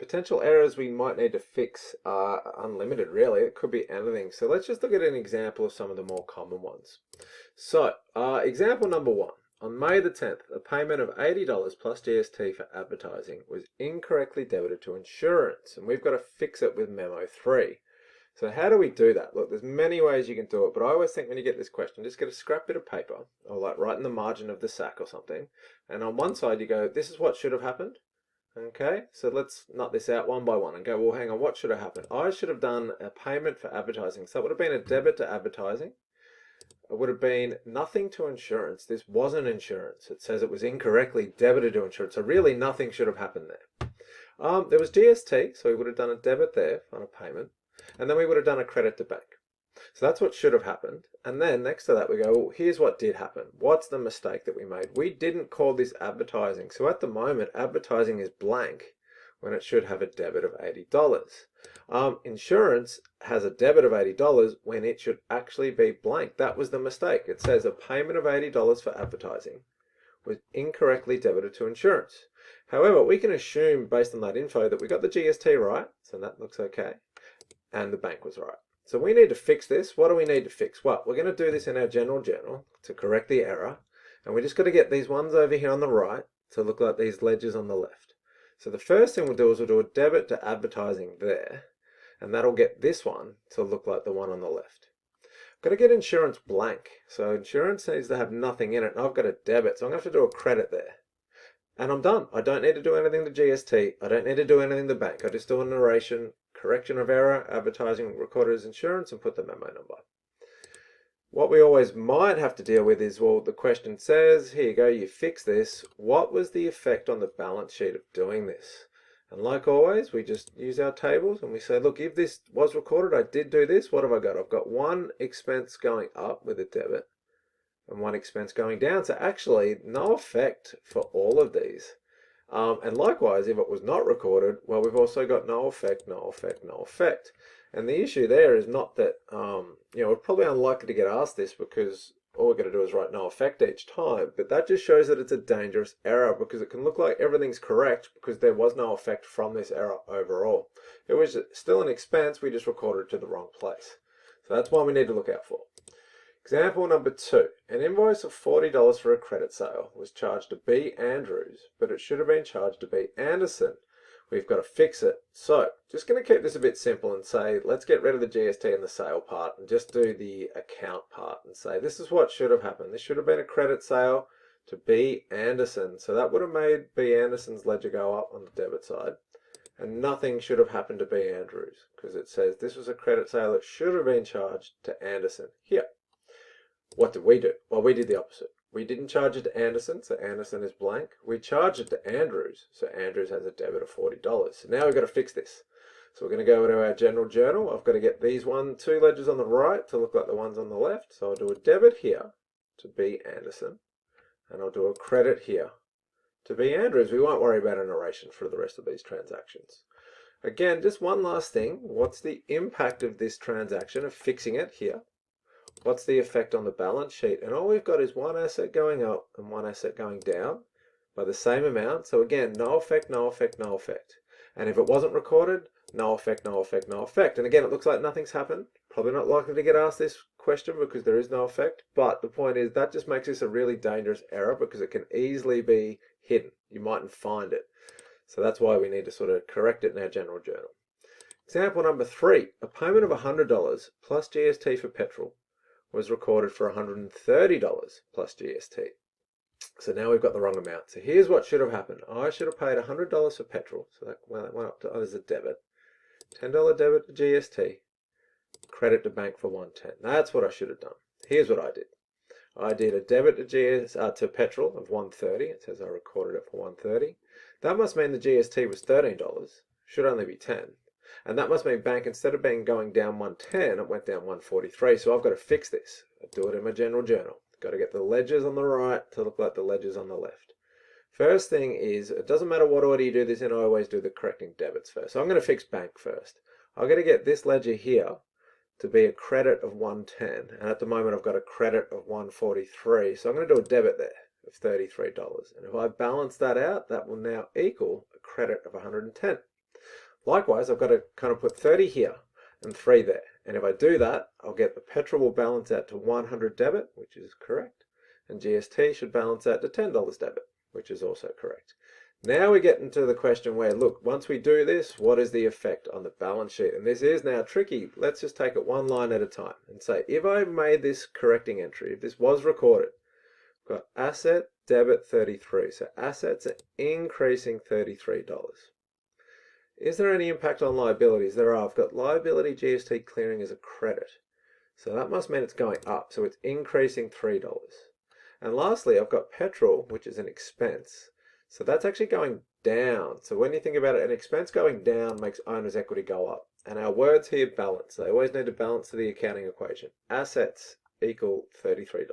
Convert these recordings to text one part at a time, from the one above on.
potential errors we might need to fix are unlimited, really. It could be anything. So let's just look at an example of some of the more common ones. So, example number 1. On May the 10th, a payment of $80 plus GST for advertising was incorrectly debited to insurance, and we've got to fix it with memo 3. So how do we do that? Look, there's many ways you can do it, but I always think when you get this question, just get a scrap bit of paper, or like right in the margin of the sack or something, and on one side you go, this is what should have happened. Okay, so let's nut this out one by one and go, well, hang on, what should have happened? I should have done a payment for advertising. So it would have been a debit to advertising. It would have been nothing to insurance. This wasn't insurance. It says it was incorrectly debited to insurance. So really nothing should have happened there. There was GST, so we would have done a debit there on a payment. And then we would have done a credit to bank. So that's what should have happened. And then next to that we go, well, here's what did happen. What's the mistake that we made? We didn't call this advertising. So at the moment, advertising is blank when it should have a debit of $80. Insurance has a debit of $80 when it should actually be blank. That was the mistake. It says a payment of $80 for advertising was incorrectly debited to insurance. However, we can assume based on that info that we got the GST right, so that looks okay, and the bank was right. So we need to fix this. What do we need to fix? Well, we're going to do this in our general journal to correct the error. And we just got to get these ones over here on the right to look like these ledgers on the left. So the first thing we'll do is we'll do a debit to advertising there. And that'll get this one to look like the one on the left. I've got to get insurance blank. So insurance needs to have nothing in it. And I've got a debit. So I'm going to have to do a credit there. And I'm done. I don't need to do anything to GST. I don't need to do anything to bank. I just do a narration, correction of error, advertising recorded as insurance, and put the memo number. What we always might have to deal with is, well, the question says, here you go, you fix this. What was the effect on the balance sheet of doing this? And like always, we just use our tables and we say, look, if this was recorded, I did do this. What have I got? I've got one expense going up with a debit and one expense going down. So actually no effect for all of these. And likewise, if it was not recorded, well, we've also got no effect, no effect, no effect. And the issue there is not that, we're probably unlikely to get asked this because all we're going to do is write no effect each time. But that just shows that it's a dangerous error because it can look like everything's correct because there was no effect from this error overall. It was still an expense, we just recorded it to the wrong place. So that's one we need to look out for. Example number 2. An invoice of $40 for a credit sale was charged to B. Andrews, but it should have been charged to B. Anderson. We've got to fix it. So, just going to keep this a bit simple and say, let's get rid of the GST and the sale part and just do the account part and say, this is what should have happened. This should have been a credit sale to B. Anderson. So that would have made B. Anderson's ledger go up on the debit side. And nothing should have happened to B. Andrews because it says this was a credit sale that should have been charged to Anderson here. What did we do? Well, we did the opposite. We didn't charge it to Anderson, so Anderson is blank. We charged it to Andrews, so Andrews has a debit of $40. So now we've got to fix this. So we're going to go into our general journal. I've got to get these two ledgers on the right to look like the ones on the left. So I'll do a debit here to B. Anderson, and I'll do a credit here to B. Andrews. We won't worry about a narration for the rest of these transactions. Again, just one last thing. What's the impact of this transaction, of fixing it here? What's the effect on the balance sheet? And all we've got is one asset going up and one asset going down by the same amount. So again, no effect, no effect, no effect. And if it wasn't recorded, no effect, no effect, no effect. And again, it looks like nothing's happened. Probably not likely to get asked this question because there is no effect. But the point is that just makes this a really dangerous error because it can easily be hidden. You mightn't find it. So that's why we need to sort of correct it in our general journal. Example number 3, a payment of $100 plus GST for petrol was recorded for $130 plus GST. So now we've got the wrong amount. So here's what should have happened. I should have paid $100 for petrol. So that went up to, as a debit. $10 debit to GST. Credit to bank for $110. That's what I should have done. Here's what I did. I did a debit to petrol of $130. It says I recorded it for $130. That must mean the GST was $13. Should only be $10. And that must mean bank, instead of going down $110, it went down $143. So I've got to fix this. I do it in my general journal. Got to get the ledgers on the right to look like the ledgers on the left. First thing is, it doesn't matter what order you do this in, I always do the correcting debits first. So I'm going to fix bank first. I'm going to get this ledger here to be a credit of $110. And at the moment I've got a credit of $143. So I'm going to do a debit there of $33. And if I balance that out, that will now equal a credit of $110. Likewise, I've got to kind of put 30 here and 3 there. And if I do that, I'll get the petrol will balance out to 100 debit, which is correct. And GST should balance out to $10 debit, which is also correct. Now we get into the question where, look, once we do this, what is the effect on the balance sheet? And this is now tricky. Let's just take it one line at a time and say, if I made this correcting entry, if this was recorded, I've got asset, debit 33. So assets are increasing $33. Is there any impact on liabilities? There are. I've got liability GST clearing as a credit. So that must mean it's going up. So it's increasing $3. And lastly, I've got petrol, which is an expense. So that's actually going down. So when you think about it, an expense going down makes owner's equity go up. And our words here balance. They always need to balance to the accounting equation. Assets equal $33.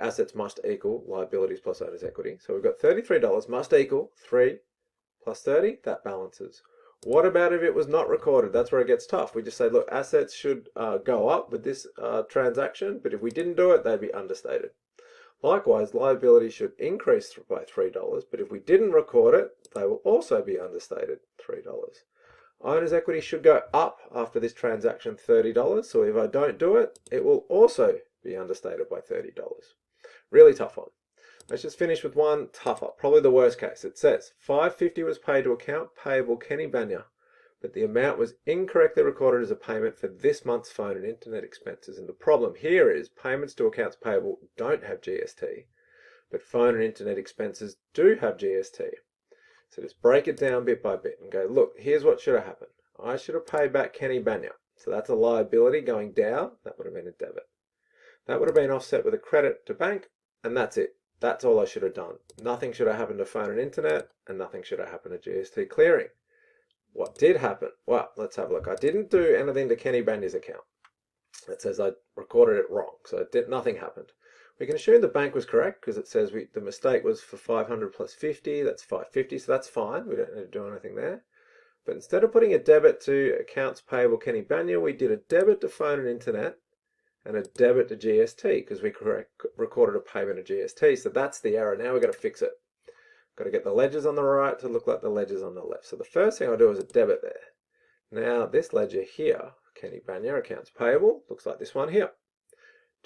Assets must equal liabilities plus owner's equity. So we've got $33 must equal 3 plus 30. That balances. What about if it was not recorded? That's where it gets tough. We just say, look, assets should go up with this transaction, but if we didn't do it, they'd be understated. Likewise, liabilities should increase by $3, but if we didn't record it, they will also be understated $3. Owner's equity should go up after this transaction $30, so if I don't do it, it will also be understated by $30. Really tough one. Let's just finish with one tougher, probably the worst case. It says $550 was paid to account payable Kenny Banya, but the amount was incorrectly recorded as a payment for this month's phone and internet expenses. And the problem here is payments to accounts payable don't have GST, but phone and internet expenses do have GST. So just break it down bit by bit and go, look, here's what should have happened. I should have paid back Kenny Banya. So that's a liability going down. That would have been a debit. That would have been offset with a credit to bank, and that's it. That's all I should have done. Nothing should have happened to phone and internet, and nothing should have happened to GST clearing. What did happen? Well, let's have a look. I didn't do anything to Kenny Banya's account. It says I recorded it wrong, so nothing happened. We can assume the bank was correct because it says the mistake was for 500 plus 50. That's 550, so that's fine. We don't need to do anything there. But instead of putting a debit to accounts payable Kenny Banya, we did a debit to phone and internet and a debit to GST because we recorded a payment of GST. So that's the error. Now we've got to fix it. Got to get the ledgers on the right to look like the ledgers on the left. So the first thing I'll do is a debit there. Now this ledger here, Kenny Banya, accounts payable, looks like this one here.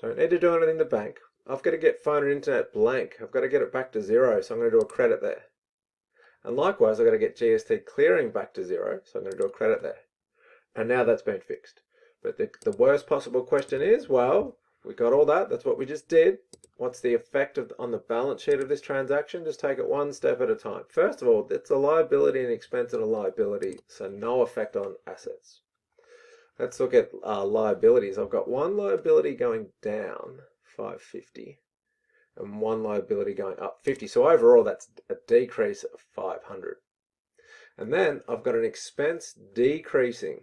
Don't need to do anything to bank. I've got to get phone and internet blank. I've got to get it back to 0, so I'm going to do a credit there. And likewise, I've got to get GST clearing back to 0, so I'm going to do a credit there. And now that's been fixed. But the worst possible question is, well, we got all that. That's what we just did. What's the effect on the balance sheet of this transaction? Just take it one step at a time. First of all, it's a liability and expense and a liability, so no effect on assets. Let's look at liabilities. I've got one liability going down, 550, and one liability going up, 50. So overall, that's a decrease of 500. And then I've got an expense decreasing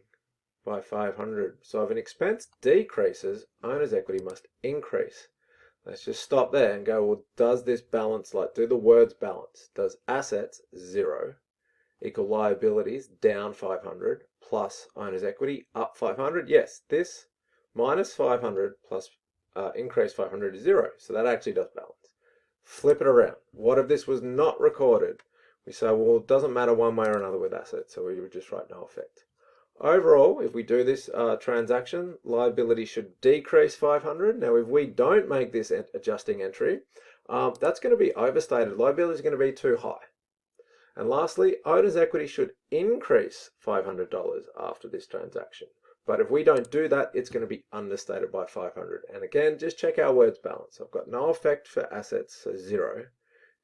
by 500. So if an expense decreases, owner's equity must increase. Let's just stop there and go, well, does this balance, do the words balance? Does assets, 0, equal liabilities, down 500, plus owner's equity, up 500? Yes, this minus 500 plus increase 500 is 0. So that actually does balance. Flip it around. What if this was not recorded? We say, well, it doesn't matter one way or another with assets, so we would just write no effect. Overall, if we do this transaction, liability should decrease 500. Now, if we don't make this adjusting entry, that's going to be overstated. Liability is going to be too high. And lastly, owner's equity should increase $500 after this transaction. But if we don't do that, it's going to be understated by 500. And again, just check our words balance. I've got no effect for assets, so 0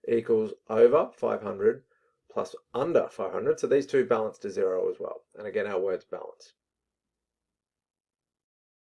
equals over 500 plus under 500. So these two balance to 0 as well. And again, our words balance.